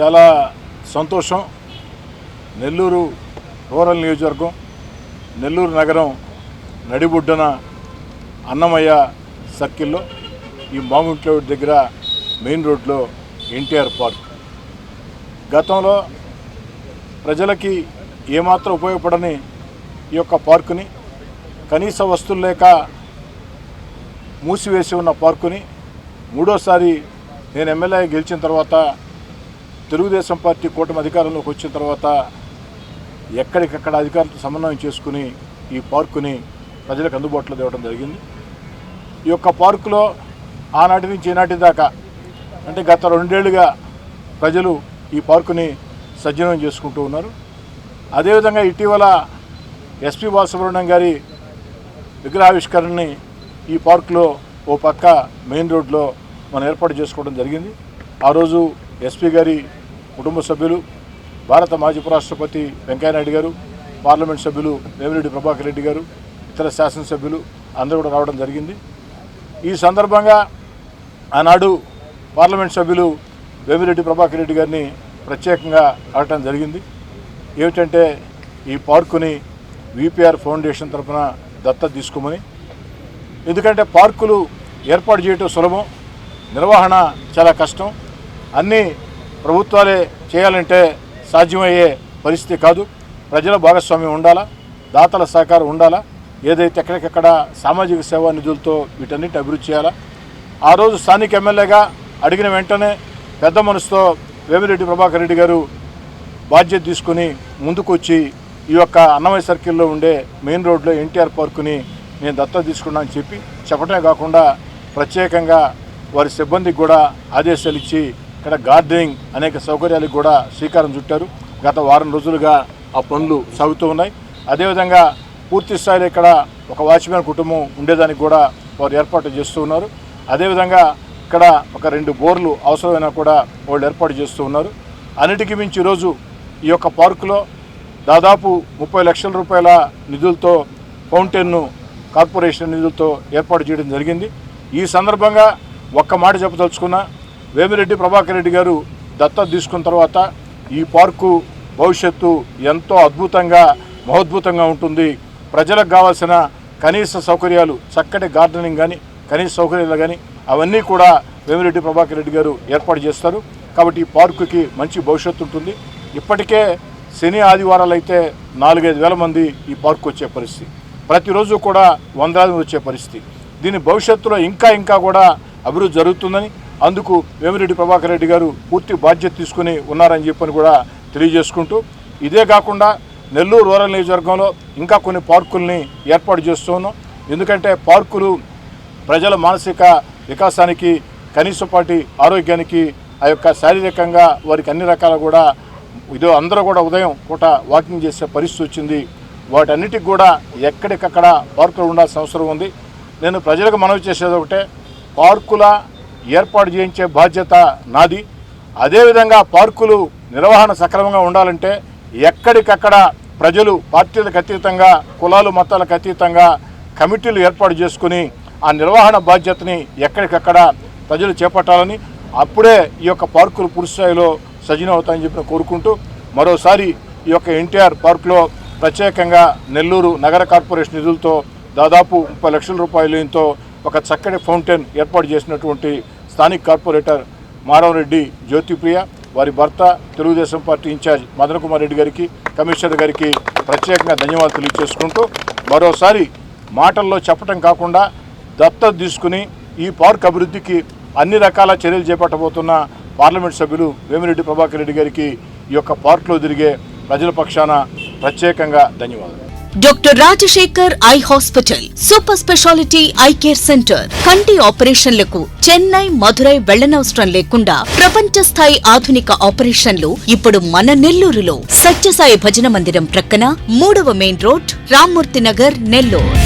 చాలా సంతోషం. నెల్లూరు రూరల్ నియోజకవర్గం, నెల్లూరు నగరం నడిబొడ్డున అన్నమయ్య సర్కిల్లో ఈ మాగుంట్ల దగ్గర మెయిన్ రోడ్లో ఎన్టీఆర్ పార్క్. గతంలో ప్రజలకి ఏమాత్రం ఉపయోగపడని ఈ యొక్క పార్కుని, కనీస వస్తువులు లేక మూసివేసి ఉన్న పార్కుని మూడోసారి నేను ఎమ్మెల్యే గెలిచిన తర్వాత, తెలుగుదేశం పార్టీ కూటమి అధికారంలోకి వచ్చిన తర్వాత ఎక్కడికక్కడ అధికారులతో సమన్వయం చేసుకుని ఈ పార్కుని ప్రజలకు అందుబాటులో తేవడం జరిగింది. ఈ యొక్క పార్కులో ఆనాటి నుంచి ఈనాటి దాకా అంటే గత 2 ఏళ్లుగా ప్రజలు ఈ పార్కుని సజ్జనం చేసుకుంటూ ఉన్నారు. అదేవిధంగా ఇటీవల ఎస్పీ బాలసుబ్రహ్మణ్యం గారి విగ్రహావిష్కరణని ఈ పార్కులో ఓ పక్క మెయిన్ రోడ్లో మనం ఏర్పాటు చేసుకోవడం జరిగింది. ఆ రోజు ఎస్పీ గారి కుటుంబ సభ్యులు, భారత మాజీ ఉపరాష్ట్రపతి వెంకయ్యనాయుడు గారు, పార్లమెంట్ సభ్యులు వేమిరెడ్డి ప్రభాకర్ రెడ్డి గారు, ఇతర శాసనసభ్యులు అందరూ కూడా రావడం జరిగింది. ఈ సందర్భంగా ఆనాడు పార్లమెంట్ సభ్యులు వేమిరెడ్డి ప్రభాకర్ రెడ్డి గారిని ప్రత్యేకంగా అడగటం జరిగింది. ఏమిటంటే ఈ పార్కుని విపిఆర్ ఫౌండేషన్ తరఫున దత్తత తీసుకోమని. ఎందుకంటే పార్కులు ఏర్పాటు చేయటం సులభం, నిర్వహణ చాలా కష్టం. అన్నీ ప్రభుత్వాలే చేయాలంటే సాధ్యమయ్యే పరిస్థితి కాదు. ప్రజల భాగస్వామ్యం ఉండాలా, దాతల సహకారం ఉండాలా. ఏదైతే ఎక్కడికెక్కడ సామాజిక సేవా నిధులతో వీటన్నిటి అభివృద్ధి చేయాలా. ఆ రోజు స్థానిక ఎమ్మెల్యేగా అడిగిన వెంటనే పెద్ద మనసుతో వేమిరెడ్డి ప్రభాకర్ రెడ్డి గారు బాధ్యత తీసుకుని ముందుకు వచ్చి ఈ యొక్క అన్నమయ్య సర్కిల్లో ఉండే మెయిన్ రోడ్లో ఎన్టీఆర్ పార్కుని నేను దత్తత తీసుకున్నా అని చెప్పడమే కాకుండా ప్రత్యేకంగా వారి సిబ్బందికి కూడా ఆదేశాలు ఇచ్చి ఇక్కడ గార్డెనింగ్ అనేక సౌకర్యాలకు కూడా శ్రీకారం చుట్టారు. గత వారం రోజులుగా ఆ పనులు సాగుతూ ఉన్నాయి. అదేవిధంగా పూర్తి స్థాయిలో ఇక్కడ ఒక వాచ్మెన్ కుటుంబం ఉండేదానికి కూడా వారు ఏర్పాటు చేస్తూ ఉన్నారు. అదేవిధంగా ఇక్కడ ఒక 2 బోర్లు అవసరమైనా కూడా వాళ్ళు ఏర్పాటు చేస్తూ ఉన్నారు. అన్నిటికీ మించి ఈరోజు ఈ యొక్క పార్కులో దాదాపు 30 లక్షల రూపాయల నిధులతో ఫౌంటైన్ను కార్పొరేషన్ నిధులతో ఏర్పాటు చేయడం జరిగింది. ఈ సందర్భంగా ఒక్క మాట చెప్పదలుచుకున్నా, వేమిరెడ్డి ప్రభాకర్ రెడ్డి గారు దత్తత తీసుకున్న తర్వాత ఈ పార్కు భవిష్యత్తు ఎంతో అద్భుతంగా మహోద్భుతంగా ఉంటుంది. ప్రజలకు కావాల్సిన కనీస సౌకర్యాలు, చక్కటి గార్డెనింగ్ కానీ, కనీస సౌకర్యాలు కానీ అవన్నీ కూడా వేమిరెడ్డి ప్రభాకర్ రెడ్డి గారు ఏర్పాటు చేస్తారు. కాబట్టి ఈ పార్కుకి మంచి భవిష్యత్తు ఉంటుంది. ఇప్పటికే శని ఆదివారాలు అయితే 4-5 వేల మంది ఈ పార్కు వచ్చే పరిస్థితి, ప్రతిరోజు కూడా 100 మంది వచ్చే పరిస్థితి. దీని భవిష్యత్తులో ఇంకా కూడా అభివృద్ధి జరుగుతుందని, అందుకు వేమిరెడ్డి ప్రభాకర్ రెడ్డి గారు పూర్తి బాధ్యత తీసుకుని ఉన్నారని చెప్పని కూడా తెలియజేసుకుంటూ, ఇదే కాకుండా నెల్లూరు రూరల్ నియోజకవర్గంలో ఇంకా కొన్ని పార్కుల్ని ఏర్పాటు చేస్తూ ఉన్నాం. ఎందుకంటే పార్కులు ప్రజల మానసిక వికాసానికి, కనీసపాటి ఆరోగ్యానికి, ఆ యొక్క శారీరకంగా వారికి అన్ని రకాల కూడా అందరూ కూడా ఉదయం పూట వాకింగ్ చేసే పరిస్థితి వచ్చింది. వాటన్నిటికి కూడా ఎక్కడికక్కడ పార్కులు ఉండాల్సిన అవసరం ఉంది. నేను ప్రజలకు మనవి చేసేది ఒకటే, పార్కుల ఏర్పాటు చేయించే బాధ్యత నాది. అదేవిధంగా పార్కులు నిర్వహణ సక్రమంగా ఉండాలంటే ఎక్కడికక్కడ ప్రజలు పార్టీలకు అతీతంగా, కులాలు మతాలకు అతీతంగా కమిటీలు ఏర్పాటు చేసుకుని ఆ నిర్వహణ బాధ్యతని ఎక్కడికక్కడ ప్రజలు చేపట్టాలని, అప్పుడే ఈ యొక్క పార్కులు పూర్తిస్థాయిలో సజీవం అవుతాయని చెప్పి కోరుకుంటూ, మరోసారి ఈ యొక్క ఎన్టీఆర్ పార్కులో ప్రత్యేకంగా నెల్లూరు నగర కార్పొరేషన్ నిధులతో దాదాపు 30 లక్షల రూపాయలతో ఒక చక్కటి ఫౌంటైన్ ఏర్పాటు చేసినటువంటి స్థానిక కార్పొరేటర్ మాధవరెడ్డి జ్యోతిప్రియ, వారి భర్త తెలుగుదేశం పార్టీ ఇన్ఛార్జ్ మదన్ కుమార్ రెడ్డి గారికి, కమిషనర్ గారికి ప్రత్యేకంగా ధన్యవాదాలు తెలియజేసుకుంటూ, మరోసారి మాటల్లో చెప్పడం కాకుండా దత్తత తీసుకుని ఈ పార్క్ అభివృద్ధికి అన్ని రకాల చర్యలు చేపట్టబోతున్న పార్లమెంట్ సభ్యులు వేమిరెడ్డి ప్రభాకర్ రెడ్డి గారికి ఈ యొక్క పార్కులో తిరిగే ప్రజల పక్షాన ప్రత్యేకంగా ధన్యవాదాలు. Doctor Rajasekhar eye hospital super speciality eye care centre. కంటి ఆపరేషన్లకు చెన్నై, మధురై వెళ్లనవసరం లేకుండా ప్రపంచ స్థాయి ఆధునిక ఆపరేషన్లు ఇప్పుడు మన నెల్లూరులో. సత్యసాయి భజన మందిరం ప్రక్కన 3వ మెయిన్ రోడ్, రామ్మూర్తి నగర్, నెల్లూరు.